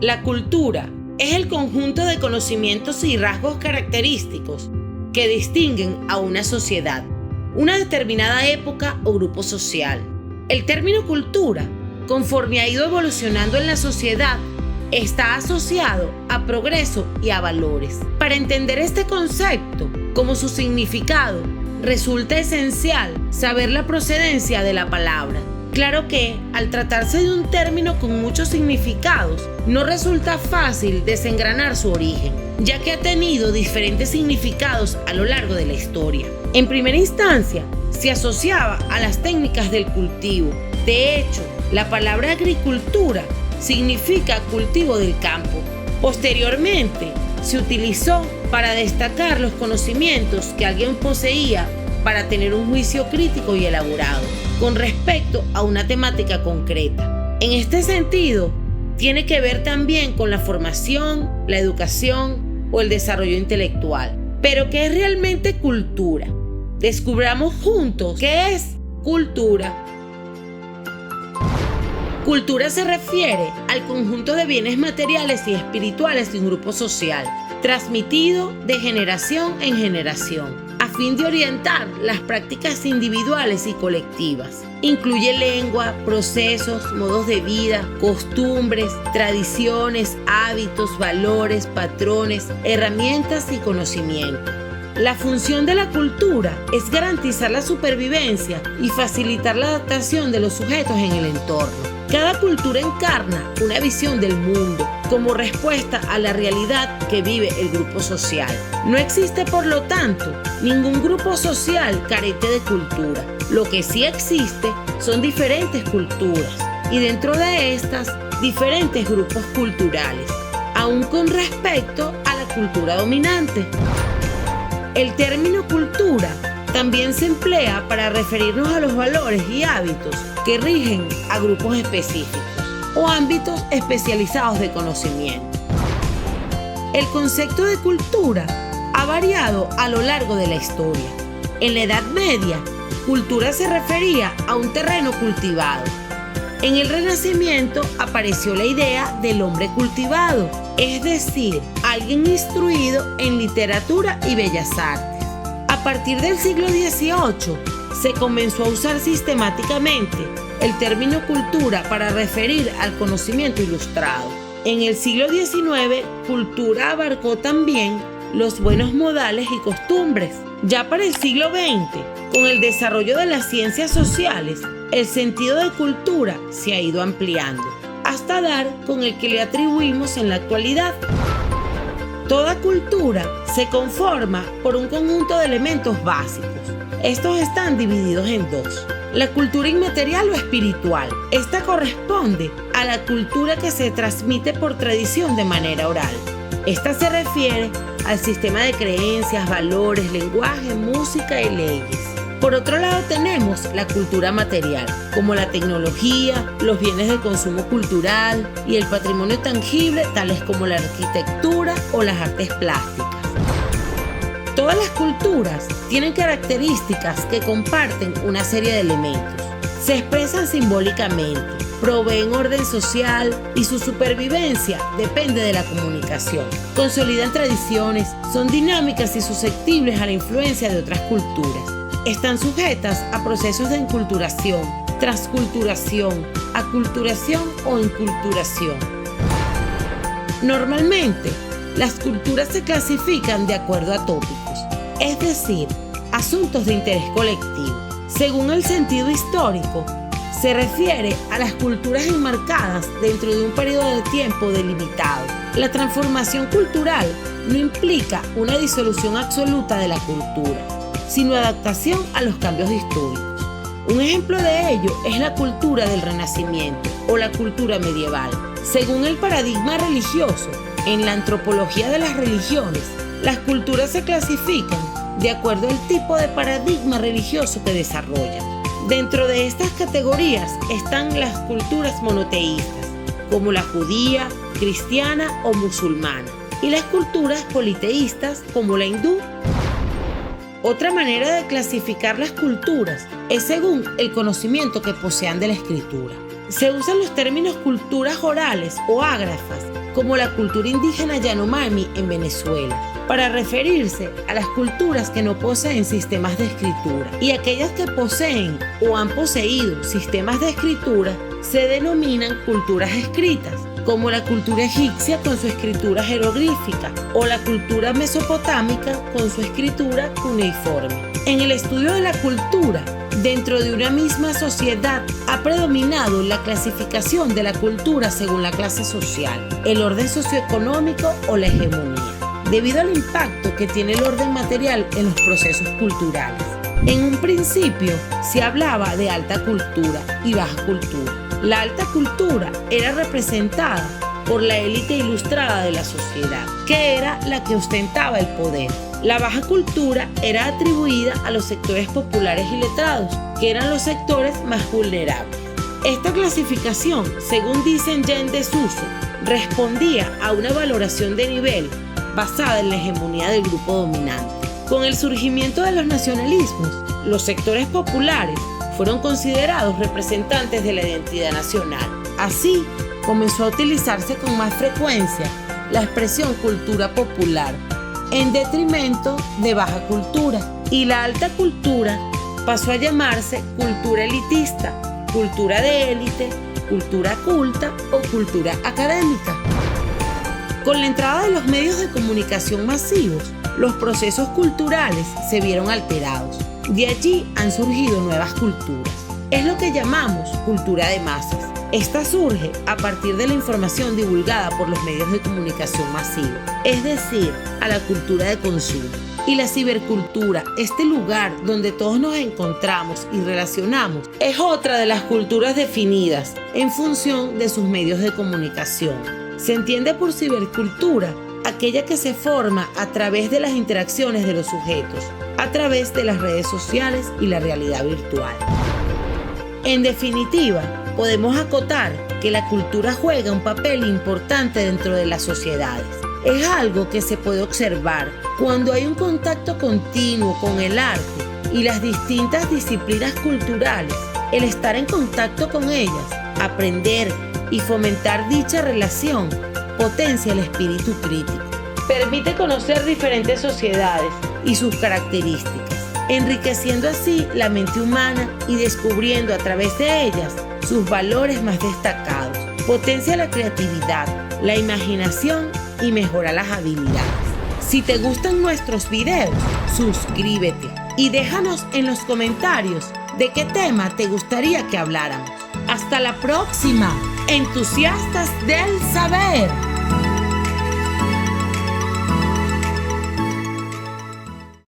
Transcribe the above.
La cultura es el conjunto de conocimientos y rasgos característicos que distinguen a una sociedad, una determinada época o grupo social. El término cultura, conforme ha ido evolucionando en la sociedad, está asociado a progreso y a valores. Para entender este concepto, como su significado, resulta esencial saber la procedencia de la palabra. Claro que, al tratarse de un término con muchos significados, no resulta fácil desengranar su origen, ya que ha tenido diferentes significados a lo largo de la historia. En primera instancia, se asociaba a las técnicas del cultivo. De hecho, la palabra agricultura significa cultivo del campo. Posteriormente, se utilizó para destacar los conocimientos que alguien poseía para tener un juicio crítico y elaborado con respecto a una temática concreta. En este sentido, tiene que ver también con la formación, la educación o el desarrollo intelectual. Pero, ¿qué es realmente cultura? Descubramos juntos qué es cultura. Cultura se refiere al conjunto de bienes materiales y espirituales de un grupo social, transmitido de generación en generación, a fin de orientar las prácticas individuales y colectivas. Incluye lengua, procesos, modos de vida, costumbres, tradiciones, hábitos, valores, patrones, herramientas y conocimiento. La función de la cultura es garantizar la supervivencia y facilitar la adaptación de los sujetos en el entorno. Cada cultura encarna una visión del mundo como respuesta a la realidad que vive el grupo social. No existe, por lo tanto, ningún grupo social carente de cultura. Lo que sí existe son diferentes culturas y dentro de estas, diferentes grupos culturales, aún con respecto a la cultura dominante. El término cultura también se emplea para referirnos a los valores y hábitos que rigen a grupos específicos o ámbitos especializados de conocimiento. El concepto de cultura ha variado a lo largo de la historia. En la Edad Media, cultura se refería a un terreno cultivado. En el Renacimiento apareció la idea del hombre cultivado, es decir, alguien instruido en literatura y bellas artes. A partir del siglo XVIII se comenzó a usar sistemáticamente el término cultura para referir al conocimiento ilustrado. En el siglo XIX, cultura abarcó también los buenos modales y costumbres. Ya para el siglo XX, con el desarrollo de las ciencias sociales, el sentido de cultura se ha ido ampliando, hasta dar con el que le atribuimos en la actualidad. Toda cultura se conforma por un conjunto de elementos básicos. Estos están divididos en dos: la cultura inmaterial o espiritual. Esta corresponde a la cultura que se transmite por tradición de manera oral. Esta se refiere al sistema de creencias, valores, lenguaje, música y leyes. Por otro lado tenemos la cultura material, como la tecnología, los bienes de consumo cultural y el patrimonio tangible, tales como la arquitectura o las artes plásticas. Todas las culturas tienen características que comparten una serie de elementos. Se expresan simbólicamente, proveen orden social y su supervivencia depende de la comunicación. Consolidan tradiciones, son dinámicas y susceptibles a la influencia de otras culturas. Están sujetas a procesos de enculturación, transculturación, aculturación o inculturación. Normalmente, las culturas se clasifican de acuerdo a tópicos, es decir, asuntos de interés colectivo. Según el sentido histórico, se refiere a las culturas enmarcadas dentro de un periodo de tiempo delimitado. La transformación cultural no implica una disolución absoluta de la cultura, sino adaptación a los cambios históricos. Un ejemplo de ello es la cultura del Renacimiento o la cultura medieval. Según el paradigma religioso, en la antropología de las religiones, las culturas se clasifican de acuerdo al tipo de paradigma religioso que desarrollan. Dentro de estas categorías están las culturas monoteístas, como la judía, cristiana o musulmana, y las culturas politeístas, como la hindú. Otra manera de clasificar las culturas es según el conocimiento que posean de la escritura. Se usan los términos culturas orales o ágrafas, como la cultura indígena Yanomami en Venezuela, para referirse a las culturas que no poseen sistemas de escritura, y aquellas que poseen o han poseído sistemas de escritura se denominan culturas escritas, como la cultura egipcia con su escritura jeroglífica o la cultura mesopotámica con su escritura cuneiforme. En el estudio de la cultura, dentro de una misma sociedad ha predominado la clasificación de la cultura según la clase social, el orden socioeconómico o la hegemonía, debido al impacto que tiene el orden material en los procesos culturales. En un principio se hablaba de alta cultura y baja cultura. La alta cultura era representada por la élite ilustrada de la sociedad, que era la que ostentaba el poder. La baja cultura era atribuida a los sectores populares y letrados, que eran los sectores más vulnerables. Esta clasificación, según dicen ya en desuso, respondía a una valoración de nivel basada en la hegemonía del grupo dominante. Con el surgimiento de los nacionalismos, los sectores populares fueron considerados representantes de la identidad nacional. Así, comenzó a utilizarse con más frecuencia la expresión cultura popular, en detrimento de baja cultura, y la alta cultura pasó a llamarse cultura elitista, cultura de élite, cultura culta o cultura académica. Con la entrada de los medios de comunicación masivos, los procesos culturales se vieron alterados. De allí han surgido nuevas culturas. Es lo que llamamos cultura de masas. Esta surge a partir de la información divulgada por los medios de comunicación masivos, es decir, a la cultura de consumo. Y la cibercultura, este lugar donde todos nos encontramos y relacionamos, es otra de las culturas definidas en función de sus medios de comunicación. Se entiende por cibercultura aquella que se forma a través de las interacciones de los sujetos, a través de las redes sociales y la realidad virtual. En definitiva, podemos acotar que la cultura juega un papel importante dentro de las sociedades. Es algo que se puede observar cuando hay un contacto continuo con el arte y las distintas disciplinas culturales. El estar en contacto con ellas, aprender y fomentar dicha relación potencia el espíritu crítico. Permite conocer diferentes sociedades y sus características, enriqueciendo así la mente humana y descubriendo a través de ellas sus valores más destacados. Potencia la creatividad, la imaginación y mejora las habilidades. Si te gustan nuestros videos, suscríbete y déjanos en los comentarios de qué tema te gustaría que habláramos. Hasta la próxima, entusiastas del saber.